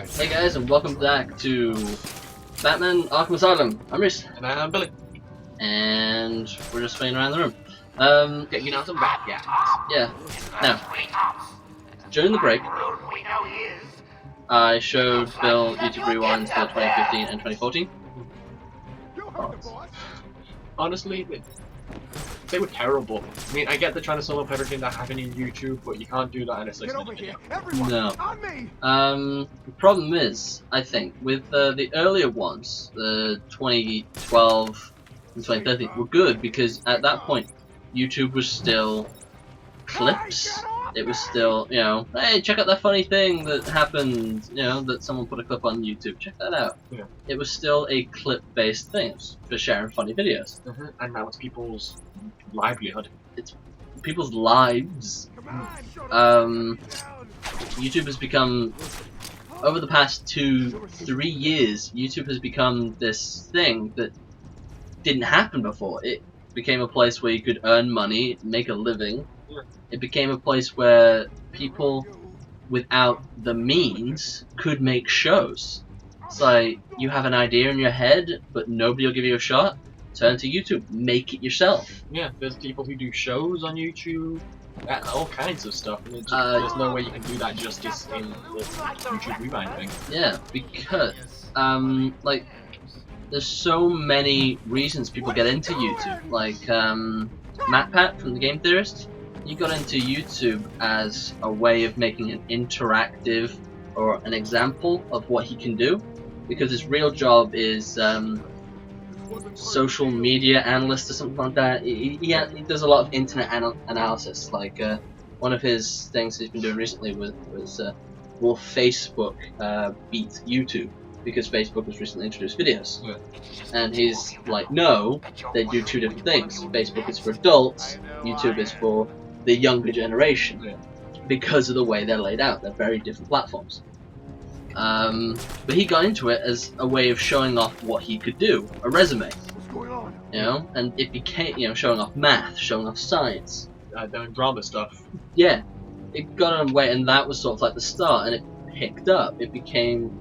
Hey guys, and welcome back to Batman Arkham Asylum. I'm Rhys. And I'm Billy. And we're just playing around the room. Getting out some rat gas. Yeah. Now, during the break, I showed Bill YouTube rewinds for 2015 and 2014. Honestly, they were terrible. I mean, I get they're trying to sum up everything that happened in YouTube, but you can't do that in a 6-minute video. No. The problem is, I think, with the earlier ones, the 2012 and 2013, were good because at that point, YouTube was still clips. It was still, you know, hey, check out that funny thing that happened, you know, that someone put a clip on YouTube. Check that out. Yeah. It was still a clip-based thing. It was for sharing funny videos. And now it's people's livelihood. It's people's lives. YouTube has become, over the past 2-3 years, YouTube has become this thing that didn't happen before. It became a place where you could earn money, make a living. Yeah. It became a place where people without the means could make shows. It's like, you have an idea in your head, but nobody will give you a shot. Turn to YouTube, make it yourself. Yeah, there's people who do shows on YouTube, all kinds of stuff. And there's no way you can do that justice in the YouTube Rewind thing. Yeah, because, like, there's so many reasons people get into YouTube. Like, MacPat from the Game Theorist, he got into YouTube as a way of making an interactive or an example of what he can do, because his real job is social media analyst or something like that. He does a lot of internet analysis. Like one of his things he's been doing recently was will Facebook beat YouTube, because Facebook has recently introduced videos. Yeah. And he's like, no, they do two different things. Facebook is for adults, YouTube is for the younger generation. Yeah. Because of the way they're laid out. They're very different platforms. But he got into it as a way of showing off what he could do, a resume. You know, and it became, you know, showing off math, showing off science. Doing drama stuff. Yeah, it got away, and that was sort of like the start, and it picked up. It became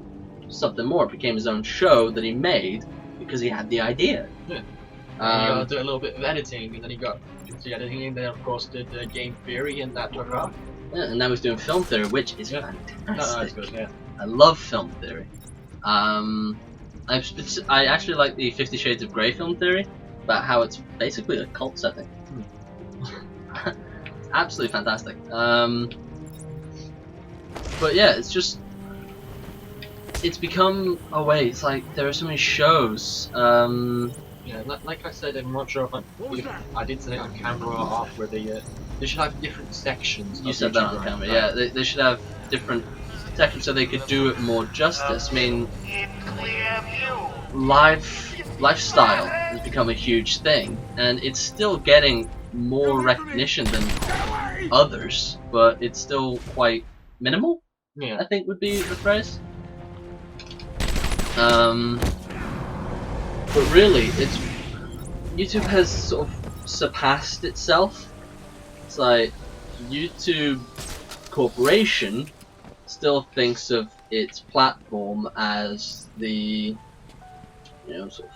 something more. It became his own show that he made because he had the idea. Yeah. He did a little bit of editing, and then he got into editing, and then of course did game theory, and that took off. Yeah, and now he's doing film theory, which is fantastic. That's good, yeah. I love film theory. I actually like the 50 Shades of Grey film theory, about how it's basically a cult setting. Absolutely fantastic. But yeah, it's just, it's become a way. It's like there are so many shows. Yeah, like I said, I'm not sure if I did say it on camera or off, where they should have different sections. You said that on camera, yeah. They should have different sections so they could do it more justice. I mean, lifestyle has become a huge thing, and it's still getting more recognition than others, but it's still quite minimal. Yeah. I think would be the phrase. But really, YouTube has sort of surpassed itself. It's like YouTube Corporation still thinks of its platform as the, you know, sort of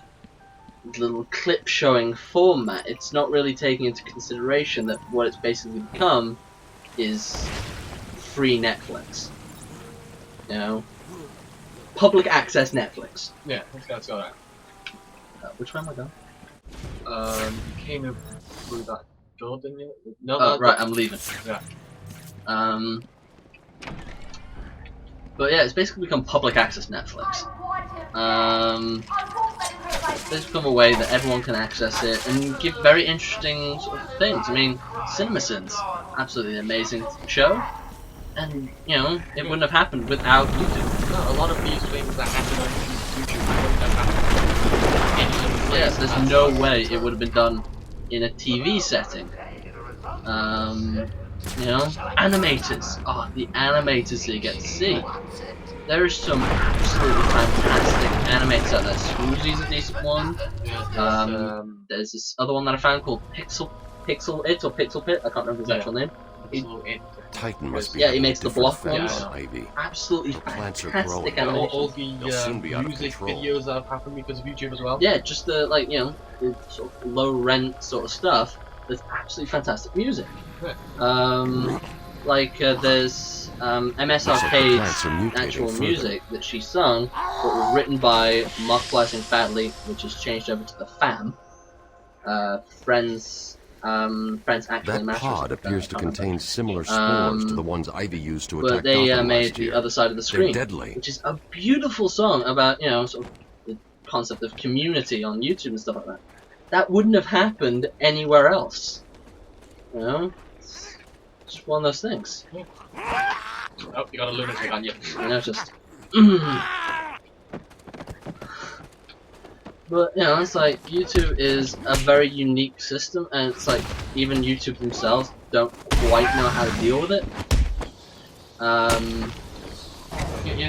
little clip showing format. It's not really taking into consideration that what it's basically become is free Netflix. You know, public access Netflix. Yeah, that's got that. Which way am I going? You came in through that door, didn't you? No, oh, right, I'm leaving. Yeah. But yeah, it's basically become public access Netflix. It's become a way that everyone can access it and give very interesting sort of things. I mean, CinemaSins, absolutely amazing show, and you know, it wouldn't have happened without YouTube. No, a lot of these things that happen on YouTube wouldn't have happened. Yeah, there's no way it would have been done in a TV setting. You know, animators. Oh, the animators that you get to see. There are some absolutely fantastic animators out there. Scroozy's a decent one. There's this other one that I found called Pixel It or Pixel Pit. I can't remember his actual name. Titan must be Yeah, he having a makes the different block effect ones. on Ivy. Absolutely The plants are fantastic growing. All animations. the They'll soon be out of music control. videos that have happened because of YouTube as well. Yeah, just the like the sort of low rent sort of stuff. There's absolutely fantastic music. Yeah. There's MS Looks like the plants are Arcade's mutating actual further. music that she sung, but was written by MacLeod and Fadley, which is changed over to the Fam. Friends actually That masters. pod appears to contain similar spores to Um, the ones Ivy used to But attack they Gotham made last the year. other side of the They're screen, deadly. which is a beautiful song about sort of the concept of community on YouTube and stuff like that. That wouldn't have happened anywhere else. It's just one of those things. Oh, you got a lunatic on you. Just. But it's like YouTube is a very unique system, and it's like even YouTube themselves don't quite know how to deal with it.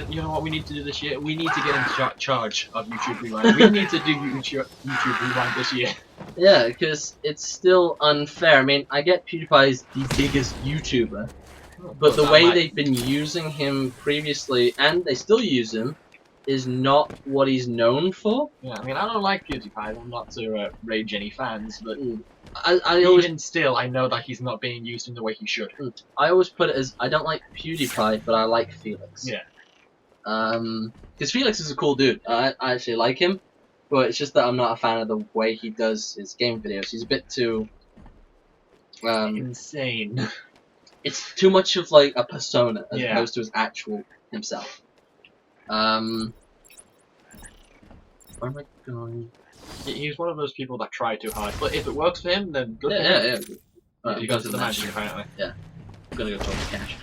You know what we need to do this year? We need to get in charge of YouTube Rewind. We need to do YouTube Rewind this year. Yeah, because it's still unfair. I mean, I get PewDiePie's the biggest YouTuber, but the way they've been using him previously, and they still use him, is not what he's known for. Yeah, I mean, I don't like PewDiePie. I'm not to rage any fans, but Even still, I know that he's not being used in the way he should. I always put it as I don't like PewDiePie, but I like Felix. Yeah. Because Felix is a cool dude. I actually like him, but it's just that I'm not a fan of the way he does his game videos. He's a bit too insane. It's too much of like a persona as Yeah. opposed to his actual himself. Where am I going? He's one of those people that try too hard, but if it works for him, then good for him. Yeah. He goes to the mansion, apparently. I'm gonna go talk to Cash.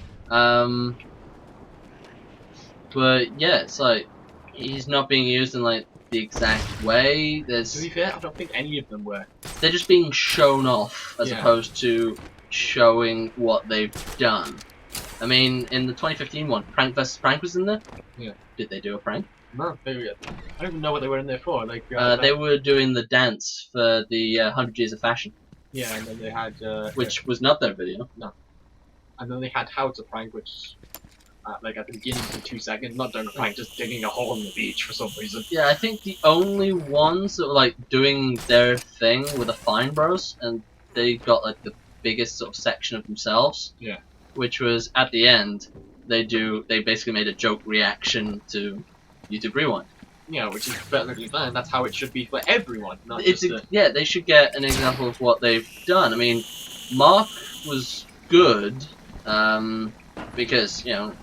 But yeah, it's like he's not being used in like the exact way. To be fair, I don't think any of them were. They're just being shown off as Yeah. opposed to showing what they've done. I mean, in the 2015 one, Prank vs. Prank was in there. Yeah. Did they do a prank? No, I don't even know what they were in there for. Like, They were doing the dance for the 100 Years of Fashion, yeah, and then they had which was not their video. and then they had How to Prank, which like at the beginning for 2 seconds, not doing a prank, just digging a hole in the beach for some reason. Yeah, I think the only ones that were like doing their thing were the Fine Bros, and they got like the biggest sort of section of themselves. Yeah. Which was at the end, they basically made a joke reaction to YouTube Rewind. Yeah, which is perfectly fine. That's how it should be for everyone, not It's just yeah, they should get an example of what they've done. I mean, Mark was good, because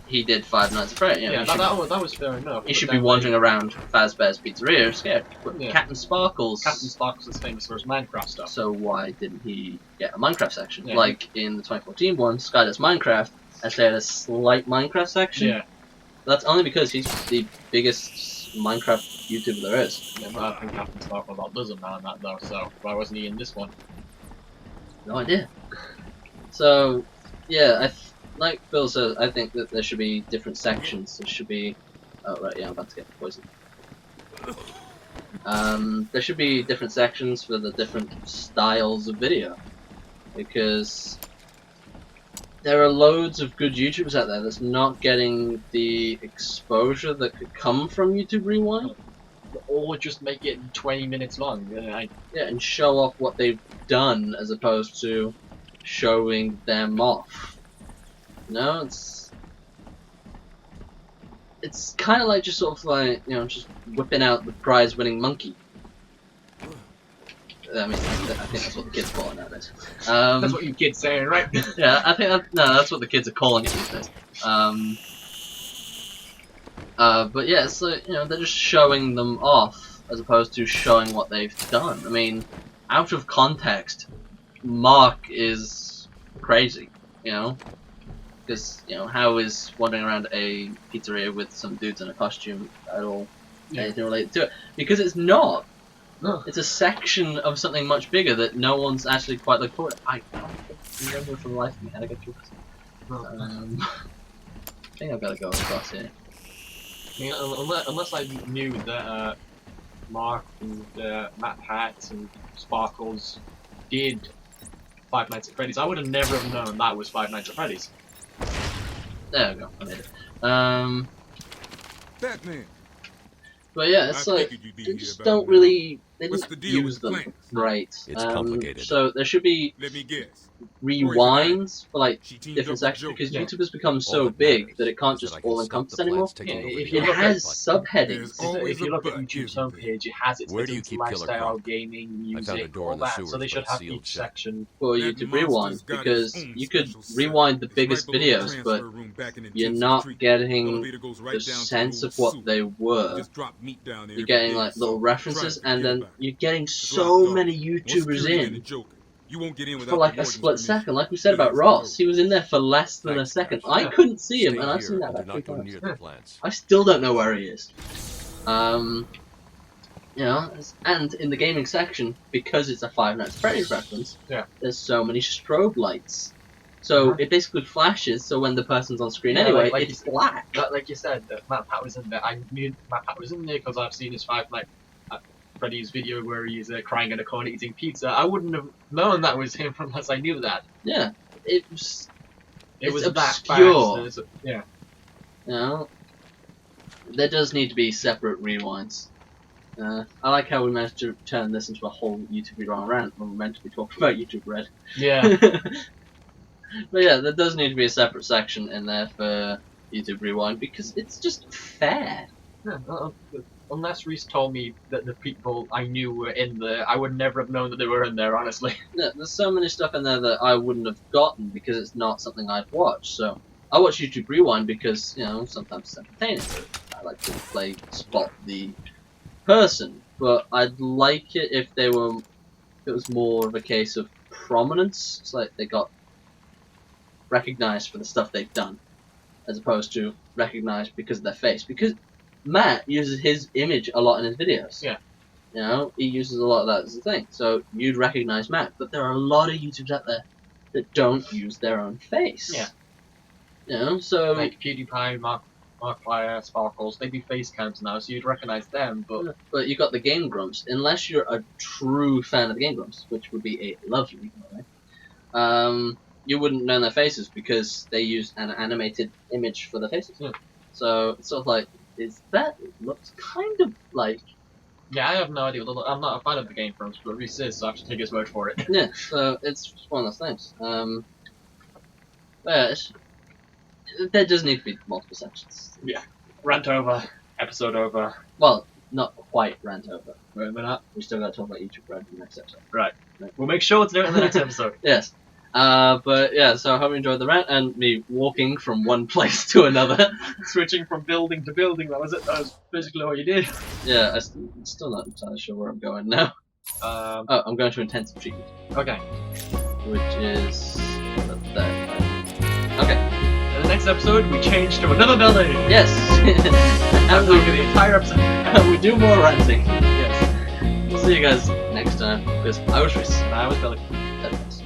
he did Five Nights at Freddy's. yeah, that was fair enough. He should be wandering around Fazbear's Pizzeria scared. But Yeah. Captain Sparkles. Captain Sparkles is famous for his Minecraft stuff. So why didn't he get a Minecraft section? Yeah. Like in the 2014 one, Sky Does Minecraft actually had a slight Minecraft section. Yeah. That's only because he's the biggest Minecraft YouTuber there is. Yeah, but I think Captain Sparkles outdoes him now in that though, so why wasn't he in this one? No idea. So, yeah, like Phil says, I think that there should be different sections. There should be... Oh, right, yeah, I'm about to get poisoned. There should be different sections for the different styles of video. Because there are loads of good YouTubers out there that's not getting the exposure that could come from YouTube Rewind. Or just make it 20 minutes long. Yeah, and show off what they've done as opposed to showing them off. No, it's kind of like just sort of like just whipping out the prize-winning monkey. I mean, I think that's what the kids call it nowadays. That's what you kids saying, right? Yeah, I think that's what the kids are calling it these days. But yeah, it's like they're just showing them off as opposed to showing what they've done. I mean, out of context, Mark is crazy, because how is wandering around a pizzeria with some dudes in a costume at all anything related to it? Because it's not. No. It's a section of something much bigger that no one's actually quite looked forward to. I can't remember for the life of me how to get through this. I think I've got to go across here. I mean, unless I knew that Mark and Matt Hat and Sparkles did Five Nights at Freddy's, I would have never have known that was Five Nights at Freddy's. There we go. I made it. Batman. But yeah, it's I like figured you'd be they here just about don't now. really. They What's didn't the deal use with the them plants? right. It's complicated. So there should be Let me guess. rewinds for like She teamed different up with sections Joker. because Yeah. YouTube has become All so that big matters that it can't is that just I can all stop encompass the anymore. plants taking Yeah, over if the you It look Arkham has button. subheadings. Always If you a look at but, YouTube's isn't there? homepage, it has its Where do you different keep Killer lifestyle, Croc? gaming, I found a music, door all in the that. So sewers, they should but have sealed each shut. section. For That YouTube monster's Rewind got because his own you could special set. rewind the It's biggest right below the videos, but transfer room back in you're intensive not treatment. getting Elevator goes right the down to sense the of old what sewer. they You were. just drop meat down there You're every getting day, like little so references, try to and forget then about it. you're getting It's so locked many off. More YouTubers security than the in Joker. You won't get in for without like the a warden's split permission. second. Like we said about Here's the Ross, code. he was in there for less than a Thanks, second. guys. I Yeah. couldn't see him, Stay and I've seen here that and do about 3 not go times. near the plants. I still don't know where he is. You know, and in the gaming section, because it's a Five Nights at Freddy's reference, Yeah. there's so many strobe lights. So it basically flashes, so when the person's on screen Yeah, anyway, like it's black. Like you said, that Matt Pat was in there. I knew Matt Pat was in there because I've seen his Five Nights at Freddy's video where he's crying in a corner eating pizza. I wouldn't have known that was him unless I knew that. Yeah, it was. It It's was obscure. that fast. Yeah. You know, there does need to be separate rewinds. I like how we managed to turn this into a whole YouTube Rewind rant when we're meant to be talking about YouTube Red. Yeah. But yeah, there does need to be a separate section in there for YouTube Rewind because it's just fair. Yeah, unless Rhys told me that the people I knew were in there, I would never have known that they were in there, honestly. Yeah, there's so many stuff in there that I wouldn't have gotten because it's not something I'd watch. So I watch YouTube Rewind because, you know, sometimes it's entertaining. I like to play spot the person, but I'd like it if they were. It was more of a case of prominence. It's like they got recognized for the stuff they've done, as opposed to recognized because of their face. Because Matt uses his image a lot in his videos. Yeah. You know, he uses a lot of that as a thing. So you'd recognize Matt, but there are a lot of YouTubers out there that don't use their own face. Yeah. You know, so Like PewDiePie, Markiplier, Sparkles, they do face cams now, so you'd recognize them, but you got the Game Grumps. Unless you're a true fan of the Game Grumps, which would be a lovely, by the way, you wouldn't know their faces because they use an animated image for their faces. Yeah. So it's sort of like, it looks kind of like. yeah, I have no idea. I'm not a fan of the game firms, but Rhys is, so I have to take his word for it. Yeah, so it's one of those things. But there does need to be multiple sections. Rant over, episode over. Well, not quite rant over. Wait a minute. We still got to talk about YouTube Red in the next episode. Right. We'll make sure to do it in the next episode. Yes. But yeah, so I hope you enjoyed the rant and me walking from one place to another. Switching from building to building, that was it. That was basically what you did. Yeah, I'm still not entirely sure where I'm going now. Oh, I'm going to intensive treatment, Okay. which is there. Okay. In the next episode, we change to another building. Yes. And we do the entire episode. and we do more ranting. Yes. We'll see you guys next time because I was Rhys. And I was Billy. That was.